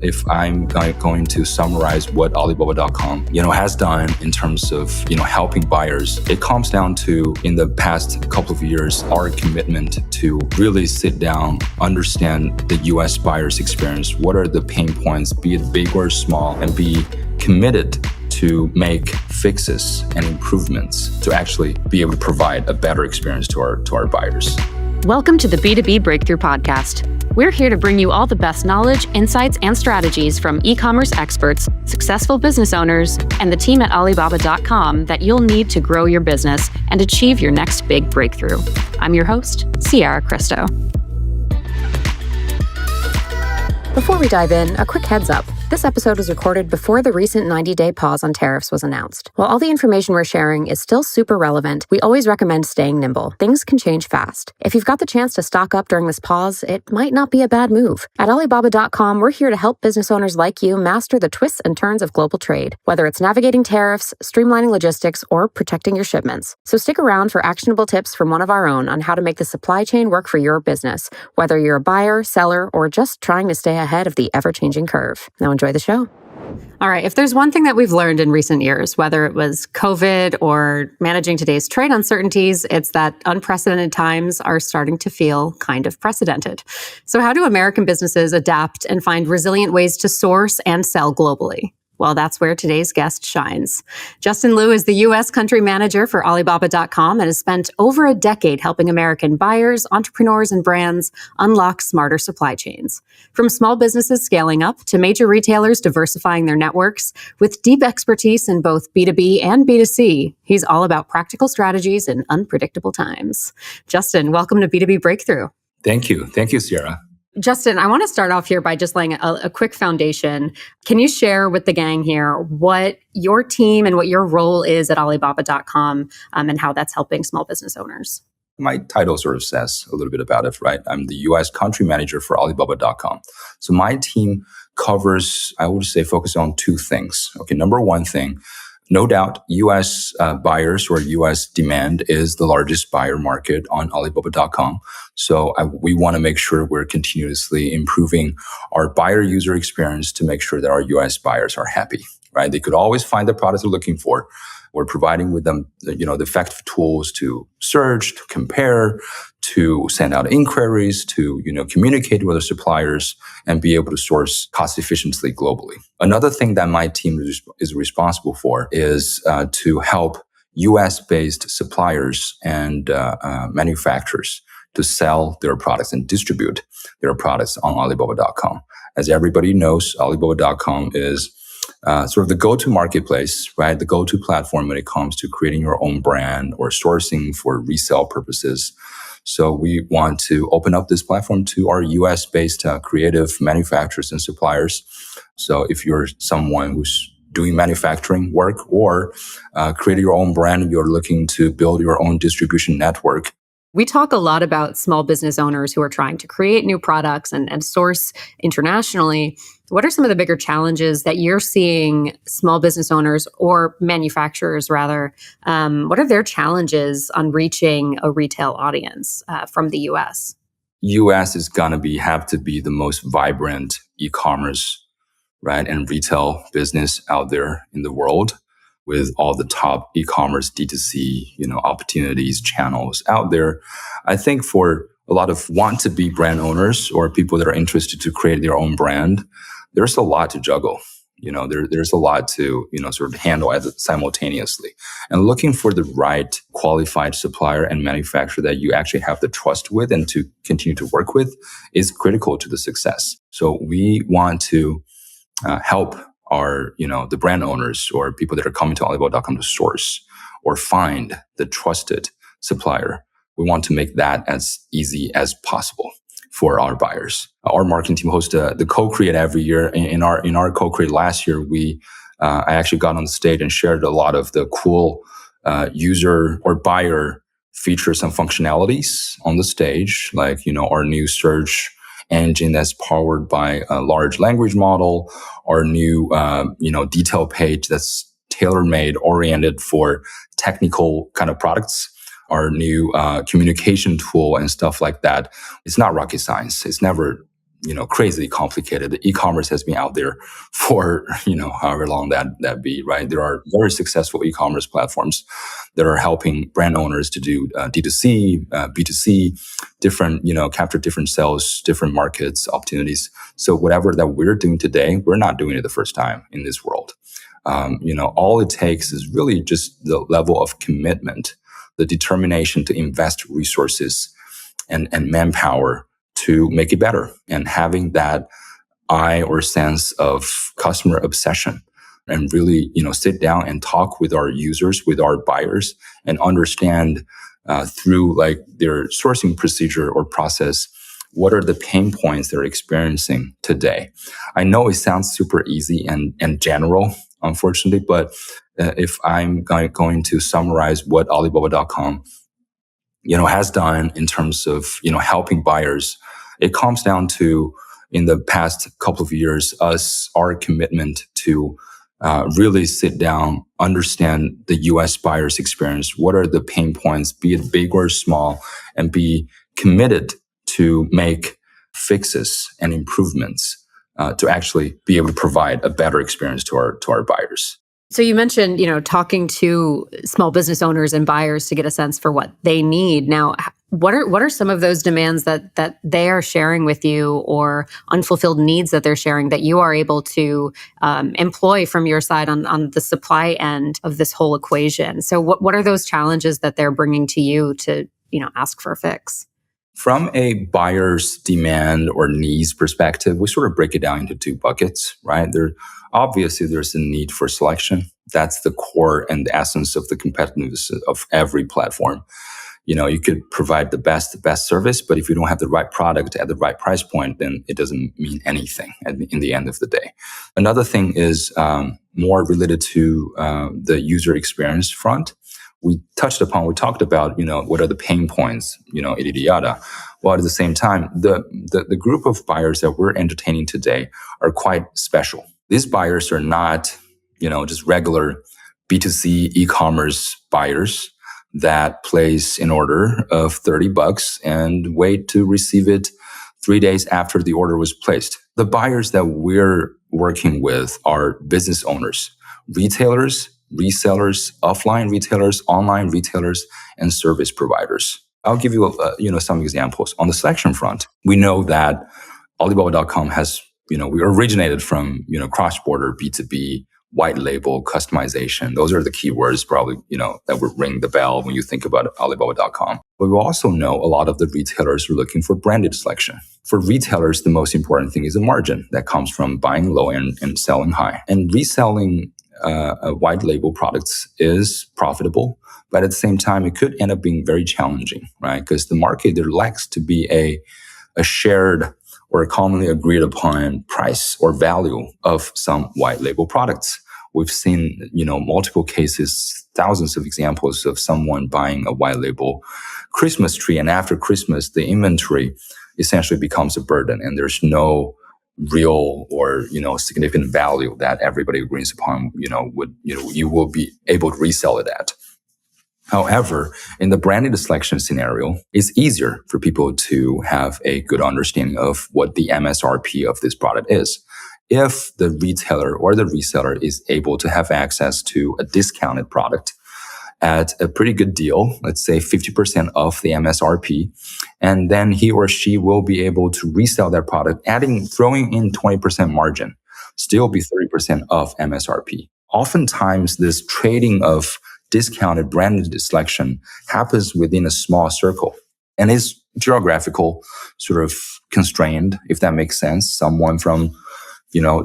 If I'm going to summarize what Alibaba.com, has done in terms of, helping buyers, it comes down to, in the past couple of years, our commitment to really sit down, understand the US buyers' experience. What are the pain points, be it big or small, and be committed to make fixes and improvements to actually be able to provide a better experience to our buyers. Welcome to the B2B Breakthrough Podcast. We're here to bring you all the best knowledge, insights, and strategies from e-commerce experts, successful business owners, and the team at Alibaba.com that you'll need to grow your business and achieve your next big breakthrough. I'm your host, Sierra Cristo. Before we dive in, a quick heads up. This episode was recorded before the recent 90-day pause on tariffs was announced. While all the information we're sharing is still super relevant, we always recommend staying nimble. Things can change fast. If you've got the chance to stock up during this pause, it might not be a bad move. At Alibaba.com, we're here to help business owners like you master the twists and turns of global trade, whether it's navigating tariffs, streamlining logistics, or protecting your shipments. So stick around for actionable tips from one of our own on how to make the supply chain work for your business, whether you're a buyer, seller, or just trying to stay ahead of the ever-changing curve. Now enjoy the show. All right. If there's one thing that we've learned in recent years, whether it was COVID or managing today's trade uncertainties, it's that unprecedented times are starting to feel kind of precedented. So how do American businesses adapt and find resilient ways to source and sell globally? Well, that's where today's guest shines. Justin Liu is the U.S. country manager for Alibaba.com and has spent over a decade helping American buyers, entrepreneurs, and brands unlock smarter supply chains. From small businesses scaling up to major retailers diversifying their networks, with deep expertise in both B2B and B2C, he's all about practical strategies in unpredictable times. Justin, welcome to B2B Breakthrough. Thank you. Thank you, Sierra. Justin, I want to start off here by just laying a quick foundation. Can you share with the gang here what your team and what your role is at Alibaba.com and how that's helping small business owners? My title sort of says a little bit about it, right? I'm the U.S. country manager for Alibaba.com. So my team covers, I would say, focus on two things. Okay, number one thing, no doubt, U.S. buyers or U.S. demand is the largest buyer market on Alibaba.com. So we want to make sure we're continuously improving our buyer user experience to make sure that our U.S. buyers are happy, right? They could always find the products they're looking for. We're providing with them, the effective tools to search, to compare, to send out inquiries, to, communicate with their suppliers and be able to source cost efficiently globally. Another thing that my team is responsible for is to help US-based suppliers and manufacturers to sell their products and distribute their products on Alibaba.com. As everybody knows, Alibaba.com is sort of the go-to marketplace, right? The go-to platform when it comes to creating your own brand or sourcing for resale purposes. So we want to open up this platform to our US-based creative manufacturers and suppliers. So if you're someone who's doing manufacturing work or creating your own brand, you're looking to build your own distribution network. We talk a lot about small business owners who are trying to create new products and source internationally. What are some of the bigger challenges that you're seeing small business owners or manufacturers rather? What are their challenges on reaching a retail audience from the US? US is going to have to be the most vibrant e-commerce, right, and retail business out there in the world, with all the top e-commerce D2C, opportunities, channels out there. I think for a lot of want-to-be brand owners or people that are interested to create their own brand, there's a lot to juggle. There's a lot to, sort of handle simultaneously. And looking for the right qualified supplier and manufacturer that you actually have the trust with and to continue to work with is critical to the success. So we want to help are, the brand owners or people that are coming to Alibaba.com to source or find the trusted supplier. We want to make that as easy as possible for our buyers. Our marketing team hosts the co-create every year. In our co-create last year, I actually got on the stage and shared a lot of the cool user or buyer features and functionalities on the stage, like, our new search engine that's powered by a large language model, our new, detail page that's tailor-made, oriented for technical kind of products, our new communication tool and stuff like that. It's not rocket science. It's never, crazy complicated. The e-commerce has been out there for, however long that be, right? There are very successful e-commerce platforms that are helping brand owners to do D2C, B2C, different, capture different sales, different markets, opportunities. So whatever that we're doing today, we're not doing it the first time in this world. All it takes is really just the level of commitment, the determination to invest resources and manpower to make it better, and having that eye or sense of customer obsession, and really, sit down and talk with our users, with our buyers, and understand through like their sourcing procedure or process, what are the pain points they're experiencing today. I know it sounds super easy and general, unfortunately, but if I'm going to summarize what Alibaba.com has done in terms of, helping buyers, it comes down to, in the past couple of years, our commitment to really sit down, understand the US buyer's experience. What are the pain points, be it big or small, and be committed to make fixes and improvements to actually be able to provide a better experience to our buyers. So you mentioned, talking to small business owners and buyers to get a sense for what they need. Now, what are some of those demands that they are sharing with you, or unfulfilled needs that they're sharing, that you are able to employ from your side on the supply end of this whole equation? So what are those challenges that they're bringing to you to, ask for a fix? From a buyer's demand or needs perspective, we sort of break it down into two buckets, right? Obviously, there's a need for selection. That's the core and the essence of the competitiveness of every platform. You could provide the best service, but if you don't have the right product at the right price point, then it doesn't mean anything in the end of the day. Another thing is more related to the user experience front. We talked about, what are the pain points, yada, yada. While at the same time, the group of buyers that we're entertaining today are quite special. These buyers are not, just regular B2C e-commerce buyers that place an order of $30 and wait to receive it 3 days after the order was placed. The buyers that we're working with are business owners, retailers, resellers, offline retailers, online retailers, and service providers. I'll give you, some examples. On the selection front, we know that Alibaba.com has, we originated from, cross-border B2B, white label, customization. Those are the keywords probably, that would ring the bell when you think about Alibaba.com. But we also know a lot of the retailers are looking for branded selection. For retailers, the most important thing is a margin that comes from buying low and selling high. And reselling white label products is profitable, but at the same time, it could end up being very challenging, right? Because the market, there lacks to be a shared or a commonly agreed upon price or value of some white label products. We've seen, multiple cases, thousands of examples of someone buying a white label Christmas tree, and after Christmas, the inventory essentially becomes a burden, and there's no real or, significant value that everybody agrees upon, you will be able to resell it at. However, in the branded selection scenario, it's easier for people to have a good understanding of what the MSRP of this product is. If the retailer or the reseller is able to have access to a discounted product at a pretty good deal, let's say 50% off the MSRP, and then he or she will be able to resell that product, throwing in 20% margin, still be 30% off MSRP. Oftentimes, this trading of discounted branded selection happens within a small circle and is geographical sort of constrained, if that makes sense. Someone from,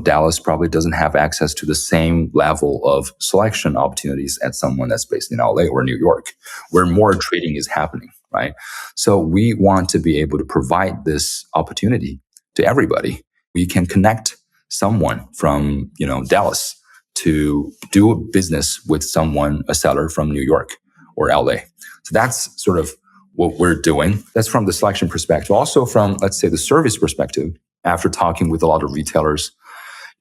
Dallas probably doesn't have access to the same level of selection opportunities as someone that's based in LA or New York, where more trading is happening, right? So we want to be able to provide this opportunity to everybody. We can connect someone from, Dallas to do a business with a seller from New York or LA. So that's sort of what we're doing. That's from the selection perspective. Also from, let's say, the service perspective, after talking with a lot of retailers,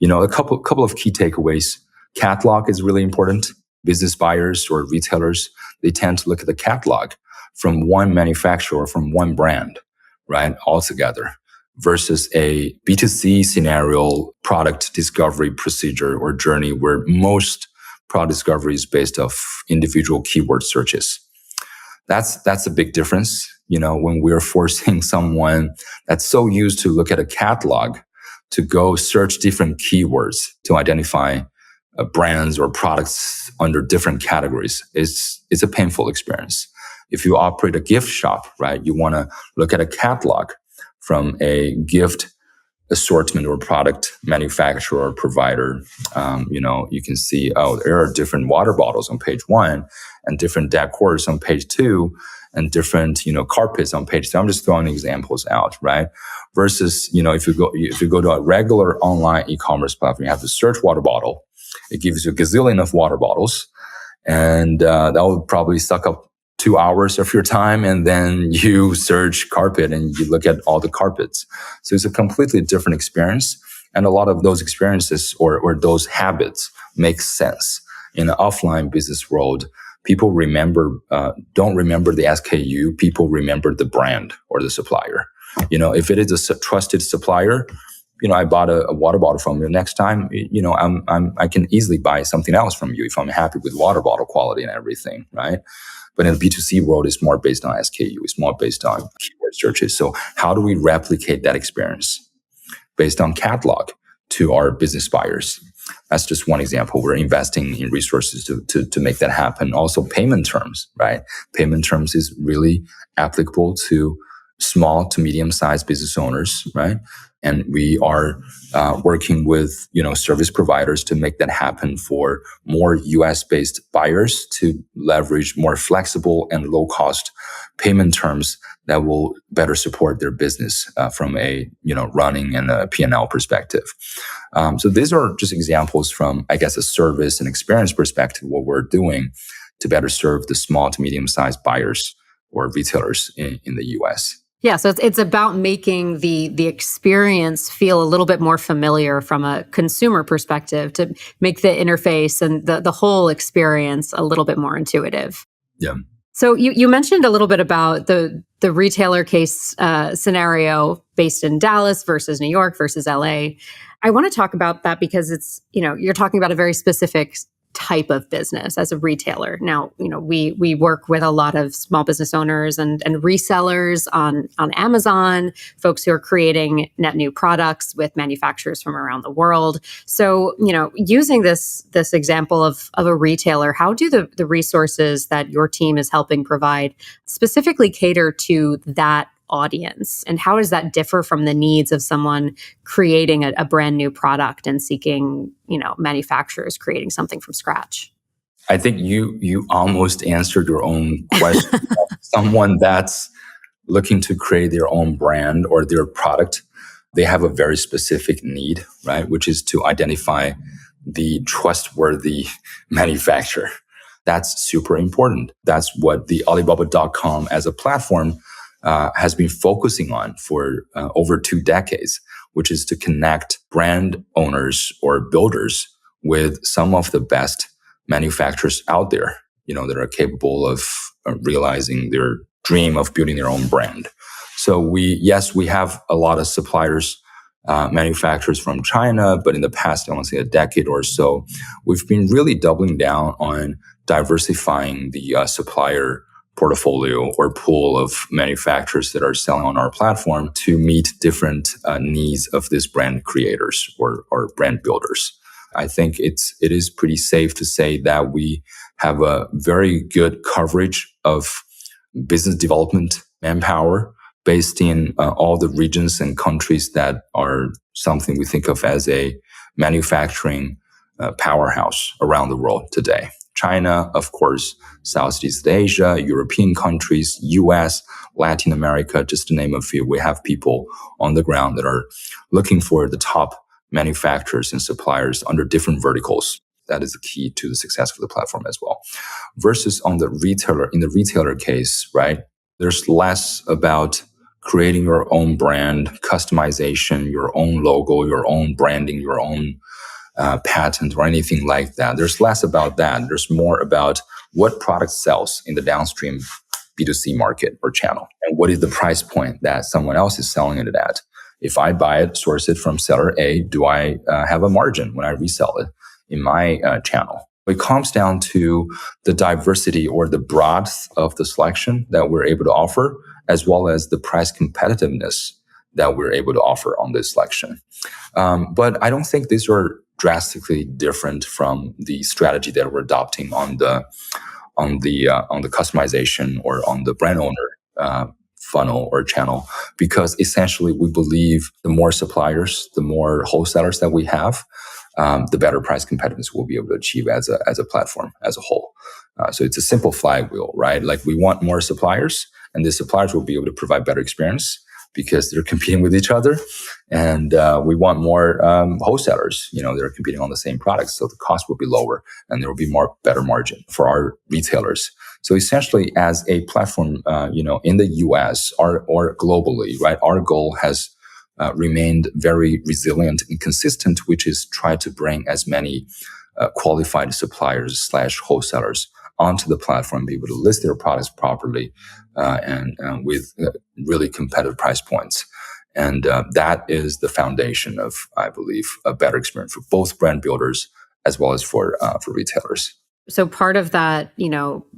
a couple of key takeaways. Catalog is really important. Business buyers or retailers, they tend to look at the catalog from one manufacturer, from one brand, right, altogether, versus a B2C scenario product discovery procedure or journey where most product discovery is based off individual keyword searches. That's a big difference. When we're forcing someone that's so used to look at a catalog to go search different keywords to identify brands or products under different categories, it's a painful experience. If you operate a gift shop, right, you want to look at a catalog from a gift assortment or product manufacturer or provider. You can see, there are different water bottles on page 1 and different decors on page 2 and different, carpets on page 2. I'm just throwing examples out, right? Versus, if you go to a regular online e-commerce platform, you have to search water bottle. It gives you a gazillion of water bottles, and that will probably suck up 2 hours of your time, and then you search carpet and you look at all the carpets. So it's a completely different experience. And a lot of those experiences or those habits make sense. In the offline business world, people don't remember the SKU, people remember the brand or the supplier. If it is a trusted supplier, I bought a water bottle from you. Next time, I can easily buy something else from you if I'm happy with water bottle quality and everything, right? But in the B2C world, it's more based on SKU. It's more based on keyword searches. So how do we replicate that experience based on catalog to our business buyers? That's just one example. We're investing in resources to make that happen. Also, payment terms, right? Payment terms is really applicable to small to medium-sized business owners, right? And we are working with, service providers to make that happen for more US-based buyers to leverage more flexible and low-cost payment terms that will better support their business from a, running and a P&L perspective. So these are just examples from, I guess, a service and experience perspective, what we're doing to better serve the small to medium-sized buyers or retailers in the US. Yeah, so it's about making the experience feel a little bit more familiar from a consumer perspective to make the interface and the whole experience a little bit more intuitive. Yeah. So you mentioned a little bit about the retailer case scenario based in Dallas versus New York versus LA. I want to talk about that because it's, you're talking about a very specific type of business as a retailer. Now, we work with a lot of small business owners and resellers on Amazon, folks who are creating net new products with manufacturers from around the world. So, using this example of a retailer, how do the resources that your team is helping provide specifically cater to that audience? And how does that differ from the needs of someone creating a brand new product and seeking, manufacturers creating something from scratch? I think you almost answered your own question. Someone that's looking to create their own brand or their product, they have a very specific need, right? Which is to identify the trustworthy manufacturer. That's super important. That's what the Alibaba.com as a platform has been focusing on for over 2 decades, which is to connect brand owners or builders with some of the best manufacturers out there, that are capable of realizing their dream of building their own brand. So we have a lot of suppliers, manufacturers from China, but in the past, I want to say a decade or so, we've been really doubling down on diversifying the supplier portfolio or pool of manufacturers that are selling on our platform to meet different needs of these brand creators or brand builders. I think it is pretty safe to say that we have a very good coverage of business development manpower based in all the regions and countries that are something we think of as a manufacturing powerhouse around the world today. China, of course, Southeast Asia, European countries, US, Latin America, just to name a few. We have people on the ground that are looking for the top manufacturers and suppliers under different verticals. That is the key to the success of the platform as well. Versus in the retailer case, right? There's less about creating your own brand, customization, your own logo, your own branding, your own patent or anything like that. There's less about that. There's more about what product sells in the downstream B2C market or channel, and what is the price point that someone else is selling it at. If I buy it, source it from seller A, do I have a margin when I resell it in my channel? It comes down to the diversity or the breadth of the selection that we're able to offer, as well as the price competitiveness that we're able to offer on this selection. But I don't think these are drastically different from the strategy that we're adopting on the customization or on the brand owner funnel or channel, because essentially we believe the more suppliers, the more wholesalers that we have, the better price competitiveness we'll be able to achieve as a platform as a whole. So it's a simple flywheel, right? Like we want more suppliers, and the suppliers will be able to provide better experience because they're competing with each other. And we want more wholesalers, they're competing on the same products. So the cost will be lower and there will be better margin for our retailers. So essentially, as a platform, in the US or globally, right, our goal has remained very resilient and consistent, which is try to bring as many qualified suppliers / wholesalers onto the platform, be able to list their products properly and with really competitive price points. And that is the foundation of, I believe, a better experience for both brand builders as well as for retailers. So part of that,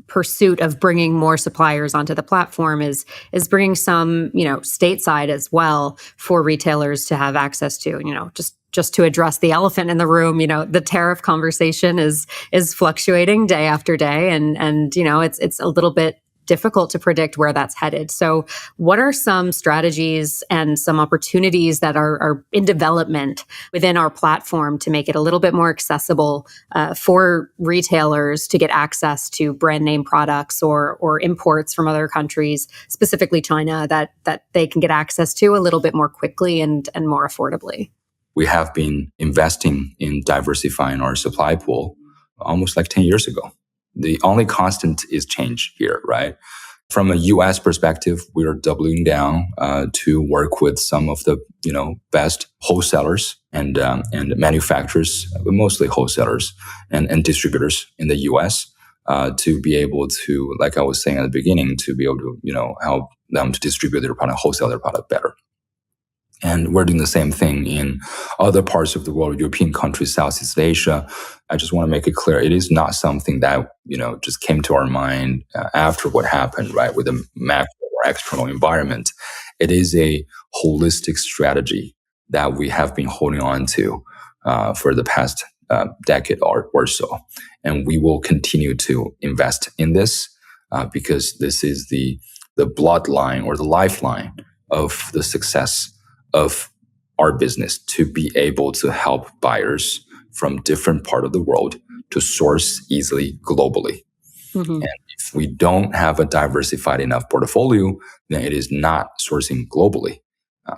pursuit of bringing more suppliers onto the platform is bringing some, stateside as well for retailers to have access to, just to address the elephant in the room, the tariff conversation is fluctuating day after day. And it's a little bit difficult to predict where that's headed. So what are some strategies and some opportunities that are in development within our platform to make it a little bit more accessible for retailers to get access to brand name products or imports from other countries, specifically China, that they can get access to a little bit more quickly and more affordably? We have been investing in diversifying our supply pool almost like 10 years ago. The only constant is change here, right? From a US perspective, we are doubling down to work with some of the best wholesalers and manufacturers, but mostly wholesalers and distributors in the US to be able to, like I was saying at the beginning, to be able to help them to distribute their product, wholesale their product better. And we're doing the same thing in other parts of the world, European countries, Southeast Asia. I just want to make it clear, it is not something that, just came to our mind after what happened, right, with the macro or external environment. It is a holistic strategy that we have been holding on to for the past decade or so. And we will continue to invest in this because this is the bloodline or the lifeline of the success of our business, to be able to help buyers from different part of the world to source easily globally. Mm-hmm. And if we don't have a diversified enough portfolio, then it is not sourcing globally.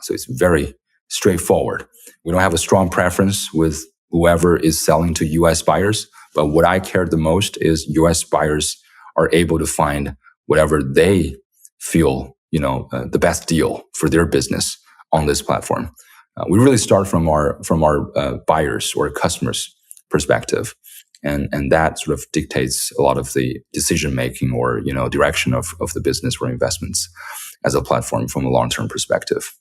So it's very straightforward. We don't have a strong preference with whoever is selling to US buyers, but what I care the most is US buyers are able to find whatever they feel, the best deal for their business on this platform. We really start from our buyers or customers' perspective, and that sort of dictates a lot of the decision making or direction of the business or investments as a platform from a long-term perspective.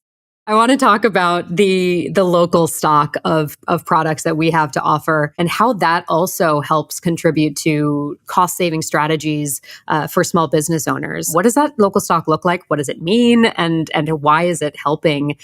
I want to talk about the local stock of products that we have to offer and how that also helps contribute to cost-saving strategies for small business owners. What does that local stock look like? What does it mean? And why is it helping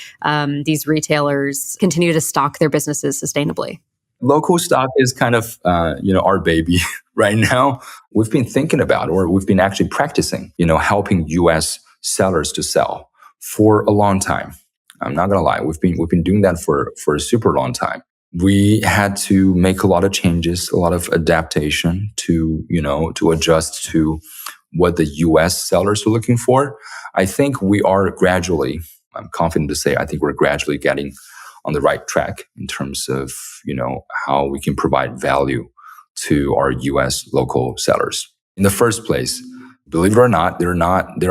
these retailers continue to stock their businesses sustainably? Local stock is kind of, our baby right now. We've been thinking about, or we've been actually practicing, helping US sellers to sell for a long time. I'm not going to lie. We've been doing that for a super long time. We had to make a lot of changes, a lot of adaptation to adjust to what the US sellers are looking for. I think we are gradually, I'm confident to say, I think we're gradually getting on the right track in terms of, how we can provide value to our US local sellers. In the first place, believe it or not, there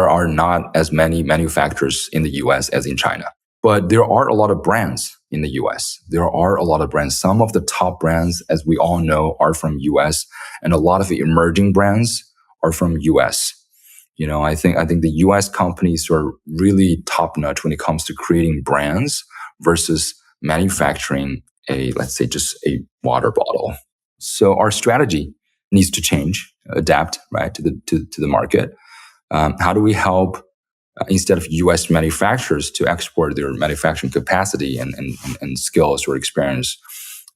are not as many manufacturers in the US as in China. But there are a lot of brands in the US. There are a lot of brands. Some of the top brands, as we all know, are from US, and a lot of the emerging brands are from US. I think the US companies are really top notch when it comes to creating brands versus manufacturing let's say, just a water bottle. So our strategy needs to change, adapt, right, to the market. How do we help instead of U.S. manufacturers to export their manufacturing capacity and skills or experience?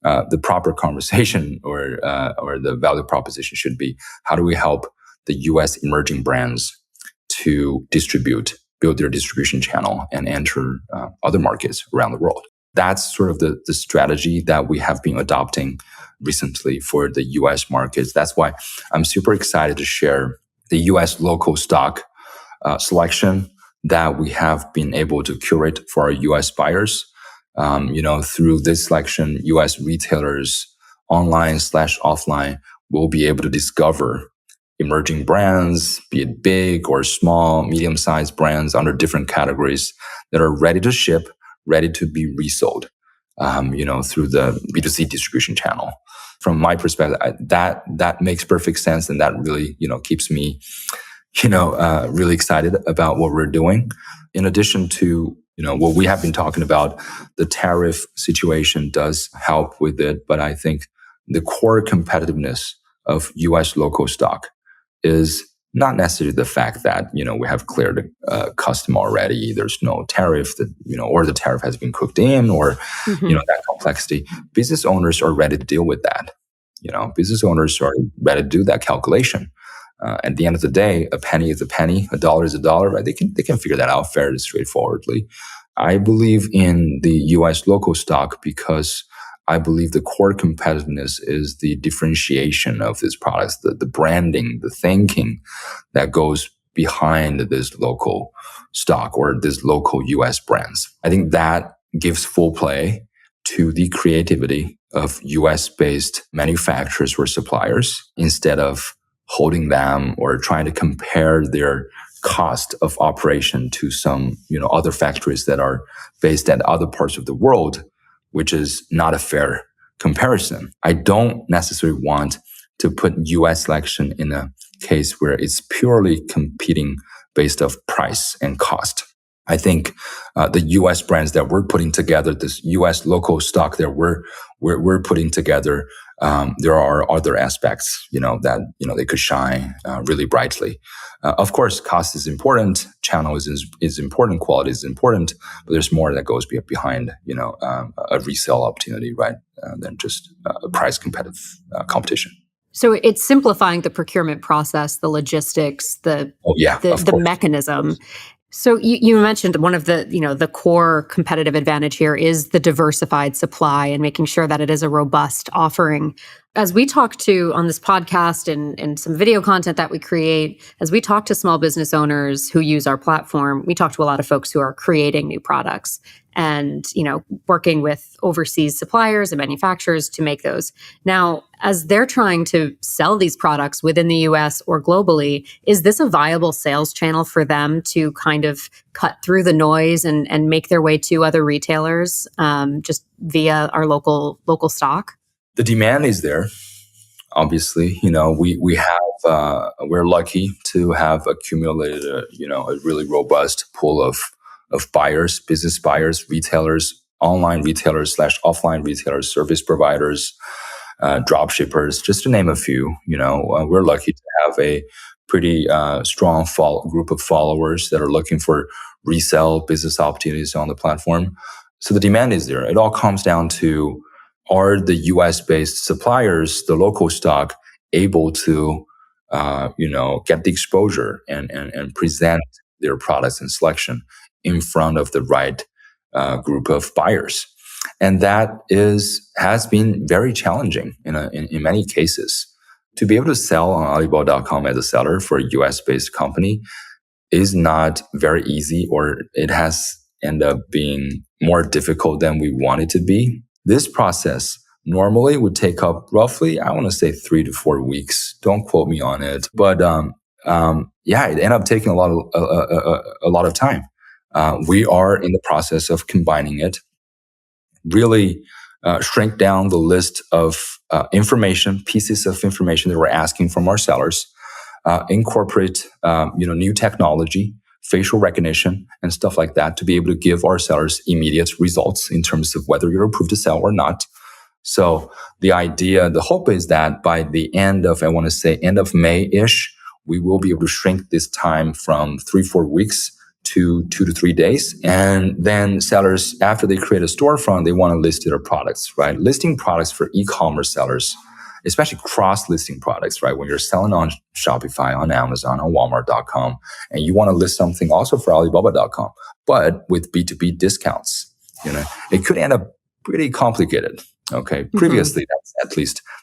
The proper conversation or the value proposition should be: how do we help the U.S. emerging brands to build their distribution channel and enter other markets around the world? That's sort of the strategy that we have been adopting recently for the U.S. markets. That's why I'm super excited to share the U.S. local stock selection that we have been able to curate for our U.S. buyers. Through this selection, U.S. retailers, online/offline, will be able to discover emerging brands, be it big or small, medium-sized brands under different categories that are ready to ship, ready to be resold, through the B2C distribution channel. From my perspective, that makes perfect sense, and that really, keeps me, really excited about what we're doing. In addition to, what we have been talking about, the tariff situation does help with it, but I think the core competitiveness of U.S. local stock is not necessarily the fact that, we have cleared custom already, there's no tariff that, or the tariff has been cooked in, or, that complexity. Business owners are ready to deal with that. Business owners are ready to do that calculation. At the end of the day, a penny is a penny, a dollar is a dollar, right? They can figure that out fairly straightforwardly. I believe in the U.S. local stock because I believe the core competitiveness is the differentiation of these products, the branding, the thinking that goes behind this local stock or this local U.S. brands. I think that gives full play to the creativity of U.S.-based manufacturers or suppliers instead of holding them or trying to compare their cost of operation to some, other factories that are based at other parts of the world, which is not a fair comparison. I don't necessarily want to put U.S. selection in a case where it's purely competing based off price and cost. I think the U.S. brands that we're putting together, this U.S. local stock that we're putting together, there are other aspects, that they could shine really brightly. Of course, cost is important, channel is important, quality is important, but there's more that goes behind, a resale opportunity, right, than just a price competitive competition. So it's simplifying the procurement process, the logistics, the mechanism. So you mentioned one of the core competitive advantage here is the diversified supply and making sure that it is a robust offering. As we talk to on this podcast and some video content that we create, as we talk to small business owners who use our platform, we talk to a lot of folks who are creating new products and, working with overseas suppliers and manufacturers to make those. Now, as they're trying to sell these products within the US or globally, is this a viable sales channel for them to kind of cut through the noise and make their way to other retailers just via our local stock? The demand is there. Obviously, we're lucky to have accumulated a really robust pool of buyers, business buyers, retailers, online retailers / offline retailers, service providers, drop shippers, just to name a few. We're lucky to have a pretty strong group of followers that are looking for resale business opportunities on the platform. So the demand is there. It all comes down to, are the US-based suppliers, the local stock, able to, get the exposure and present their products and selection in front of the right group of buyers? And that has been very challenging in many cases. To be able to sell on Alibaba.com as a seller for a US-based company is not very easy, or it has ended up being more difficult than we want it to be. This process normally would take up roughly, I want to say 3 to 4 weeks. Don't quote me on it, but it ended up taking a lot of time. We are in the process of combining it, really shrink down the list of pieces of information that we're asking from our sellers, incorporate new technology facial recognition, and stuff like that to be able to give our sellers immediate results in terms of whether you're approved to sell or not. So the hope is that by the end of, I want to say end of May-ish, we will be able to shrink this time from 3-4 weeks to 2 to 3 days. And then sellers, after they create a storefront, they want to list their products, right? Listing products for e-commerce sellers, especially cross-listing products, right? When you're selling on Shopify, on Amazon, on Walmart.com, and you want to list something also for Alibaba.com, but with B2B discounts, it could end up pretty complicated. Okay. Previously,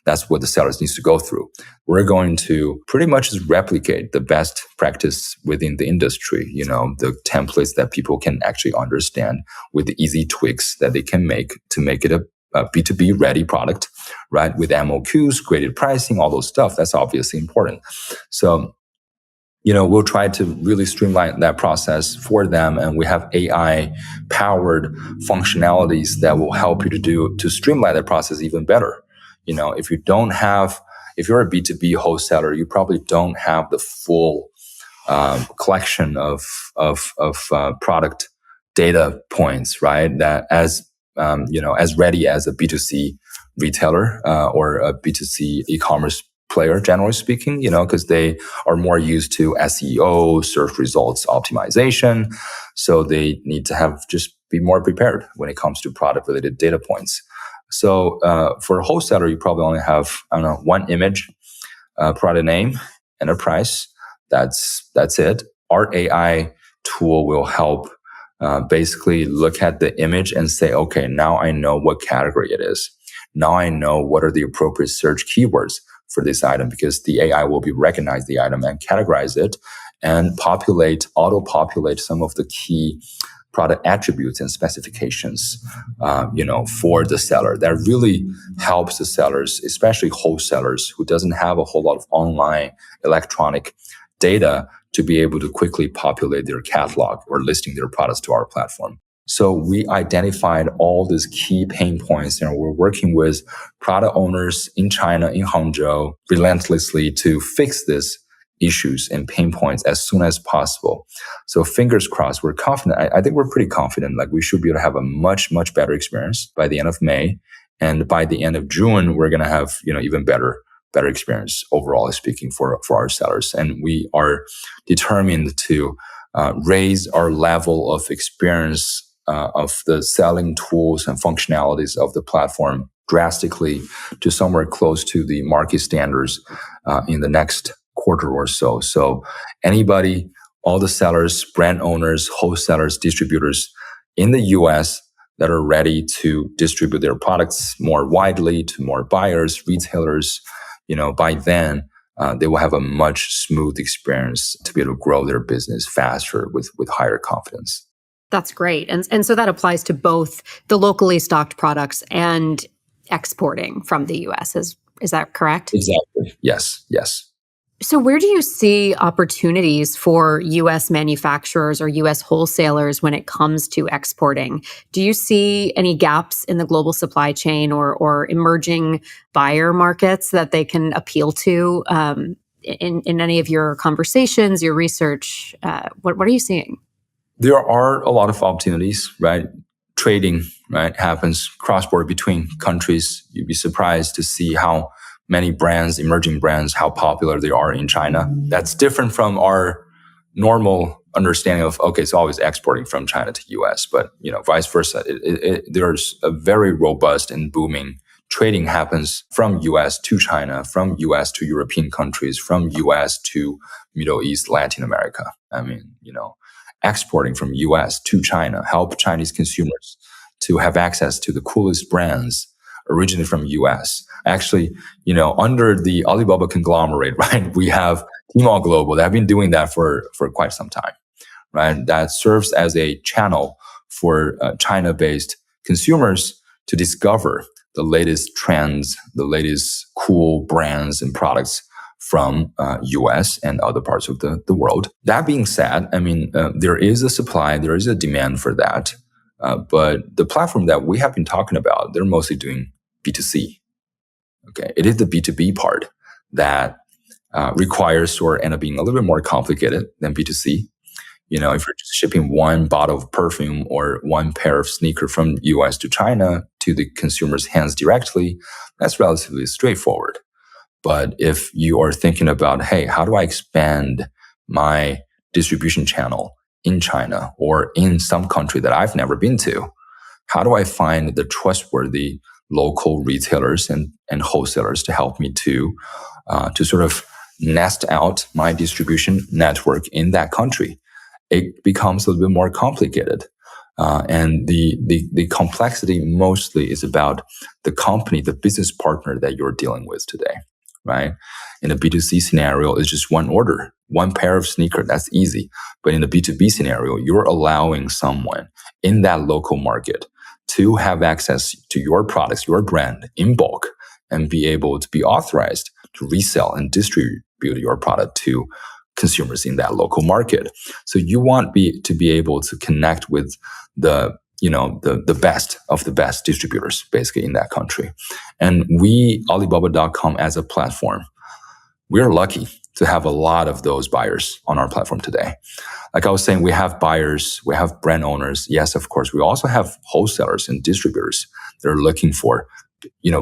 that's what the sellers needs to go through. We're going to pretty much just replicate the best practice within the industry, the templates that people can actually understand with the easy tweaks that they can make to make it a B2B ready product, right? With MOQs, graded pricing, all those stuff. That's obviously important. So, we'll try to really streamline that process for them. And we have AI powered functionalities that will help you to streamline that process even better. If you're a B2B wholesaler, you probably don't have the full collection of product data points, right? That as ready as a B2C retailer or a B2C e-commerce player, generally speaking, because they are more used to SEO, search results optimization. So they need to be more prepared when it comes to product related data points. So for a wholesaler, you probably only have, one image, product name, and a price. That's it. Our AI tool will help basically look at the image and say, okay, now I know what category it is. Now I know what are the appropriate search keywords for this item, because the AI will recognize the item and categorize it and auto-populate some of the key product attributes and specifications, for the seller. That really helps the sellers, especially wholesalers who doesn't have a whole lot of online electronic data to be able to quickly populate their catalog or listing their products to our platform. So we identified all these key pain points, and we're working with product owners in China, in Hangzhou, relentlessly to fix these issues and pain points as soon as possible. So fingers crossed, we're confident. I think we're pretty confident, like we should be able to have a much, much better experience by the end of May. And by the end of June, we're going to have, even better experience overall speaking for our sellers. And we are determined to raise our level of experience of the selling tools and functionalities of the platform drastically to somewhere close to the market standards in the next quarter or so. So anybody, all the sellers, brand owners, wholesalers, distributors in the US that are ready to distribute their products more widely to more buyers, retailers, by then they will have a much smooth experience to be able to grow their business faster with higher confidence. That's great. And so that applies to both the locally stocked products and exporting from the US. Is that correct? Exactly. Yes. So where do you see opportunities for US manufacturers or US wholesalers when it comes to exporting? Do you see any gaps in the global supply chain or emerging buyer markets that they can appeal to in any of your conversations, your research? What are you seeing? There are a lot of opportunities, right? Trading, right, happens cross-border between countries. You'd be surprised to see how many brands, emerging brands, how popular they are in China. That's different from our normal understanding of, okay, it's always exporting from China to US, but, vice versa. There's a very robust and booming trading happens from US to China, from US to European countries, from US to Middle East, Latin America. Exporting from US to China, help Chinese consumers to have access to the coolest brands originated from US. Actually, under the Alibaba conglomerate, right, we have Tmall Global that have been doing that for quite some time, right? That serves as a channel for China-based consumers to discover the latest trends, the latest cool brands and products from US and other parts of the world. That being said, there is a supply, there is a demand for that. But the platform that we have been talking about, they're mostly doing B2C. Okay, it is the B2B part that requires or end up being a little bit more complicated than B2C. If you're just shipping one bottle of perfume or one pair of sneaker from US to China to the consumer's hands directly, that's relatively straightforward. But if you are thinking about, hey, how do I expand my distribution channel in China or in some country that I've never been to? How do I find the trustworthy local retailers and wholesalers to help me to sort of nest out my distribution network in that country? It becomes a little bit more complicated. And the complexity mostly is about the company, the business partner that you're dealing with today, right? In a B2C scenario, it's just one order, one pair of sneaker. That's easy. But in a B2B scenario, you're allowing someone in that local market to have access to your products, your brand in bulk, and be able to be authorized to resell and distribute your product to consumers in that local market. So you want to be able to connect with the best of the best distributors basically in that country. And we, Alibaba.com as a platform, we're lucky to have a lot of those buyers on our platform today. Like I was saying, we have buyers, we have brand owners. Yes, of course. We also have wholesalers and distributors that are looking for,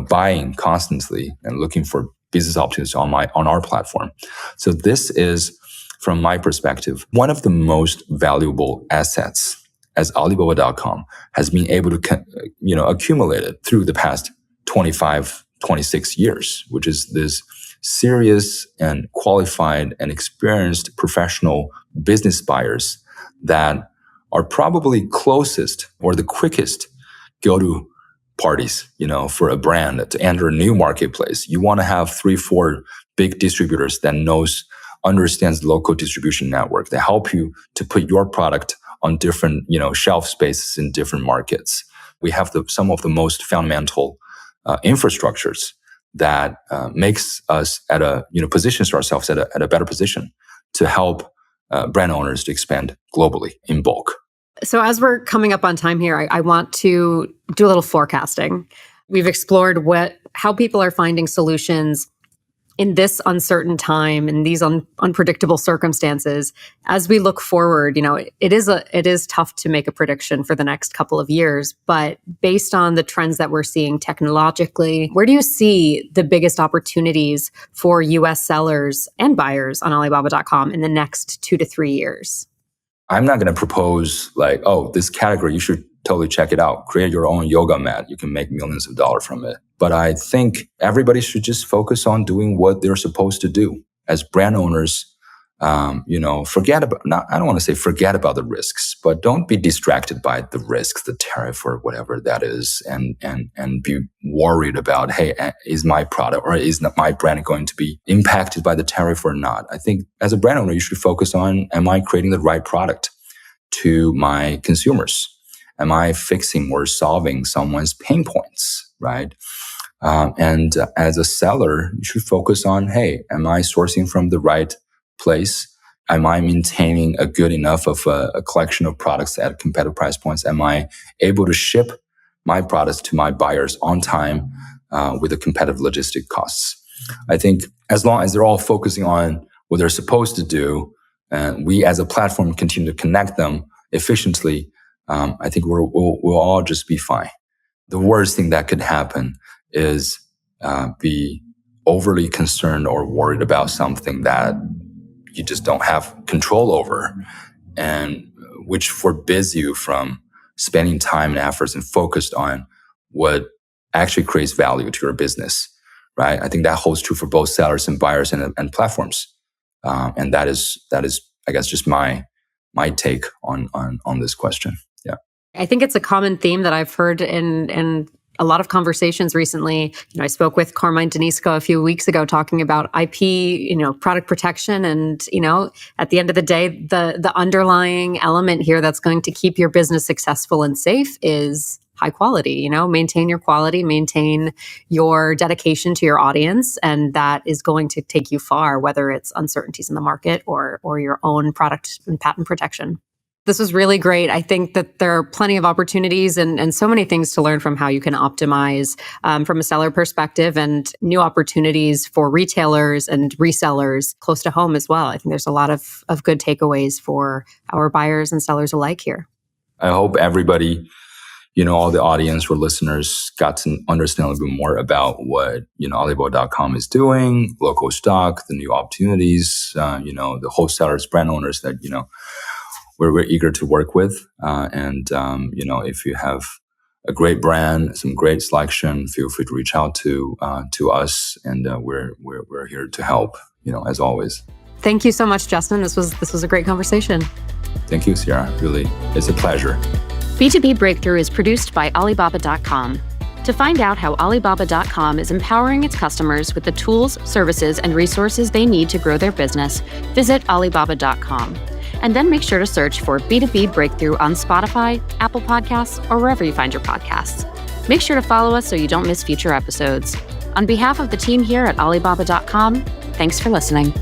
buying constantly and looking for business opportunities on our platform. So this is, from my perspective, one of the most valuable assets as Alibaba.com has been able to, accumulate it through the past 25, 26 years, which is this serious and qualified and experienced professional business buyers that are probably closest or the quickest go-to parties, for a brand to enter a new marketplace. You want to have 3-4 big distributors that understands local distribution network that help you to put your product on different, shelf spaces in different markets. We have some of the most fundamental infrastructures that makes us positions ourselves at a better position to help brand owners to expand globally in bulk. So as we're coming up on time here, I want to do a little forecasting. We've explored how people are finding solutions in this uncertain time, in these unpredictable circumstances. As we look forward, it is tough to make a prediction for the next couple of years, but based on the trends that we're seeing technologically, where do you see the biggest opportunities for US sellers and buyers on Alibaba.com in the next 2 to 3 years? I'm not going to propose this category, you should totally check it out. Create your own yoga mat. You can make millions of dollars from it. But I think everybody should just focus on doing what they're supposed to do. As brand owners, I don't want to say forget about the risks, but don't be distracted by the risks, the tariff or whatever that is, and be worried about, hey, is my product or is my brand going to be impacted by the tariff or not? I think as a brand owner, you should focus on, am I creating the right product to my consumers? Am I fixing or solving someone's pain points, right? And as a seller, you should focus on, hey, am I sourcing from the right place? Am I maintaining a good enough of a collection of products at competitive price points? Am I able to ship my products to my buyers on time with the competitive logistic costs? I think as long as they're all focusing on what they're supposed to do, and we as a platform continue to connect them efficiently, I think we'll all just be fine. The worst thing that could happen is be overly concerned or worried about something that you just don't have control over, and which forbids you from spending time and efforts and focused on what actually creates value to your business, right? I think that holds true for both sellers and buyers and platforms. And that is, I guess, just my take on this question. Yeah. I think it's a common theme that I've heard in a lot of conversations recently. I spoke with Carmine Denisco a few weeks ago talking about IP, product protection. And, at the end of the day, the underlying element here that's going to keep your business successful and safe is high quality. Maintain your quality, maintain your dedication to your audience. And that is going to take you far, whether it's uncertainties in the market or your own product and patent protection. This was really great. I think that there are plenty of opportunities and so many things to learn from how you can optimize from a seller perspective, and new opportunities for retailers and resellers close to home as well. I think there's a lot of good takeaways for our buyers and sellers alike here. I hope everybody, all the audience or listeners got to understand a little bit more about what, Alibaba.com is doing, local stock, the new opportunities, the wholesalers, brand owners that, we're eager to work with. If you have a great brand, some great selection, feel free to reach out to us, and we're here to help, as always. Thank you so much, Justin. This was a great conversation. Thank you, Sierra. Really, it's a pleasure. B2B Breakthrough is produced by Alibaba.com. To find out how Alibaba.com is empowering its customers with the tools, services, and resources they need to grow their business, visit Alibaba.com. And then make sure to search for B2B Breakthrough on Spotify, Apple Podcasts, or wherever you find your podcasts. Make sure to follow us so you don't miss future episodes. On behalf of the team here at Alibaba.com, thanks for listening.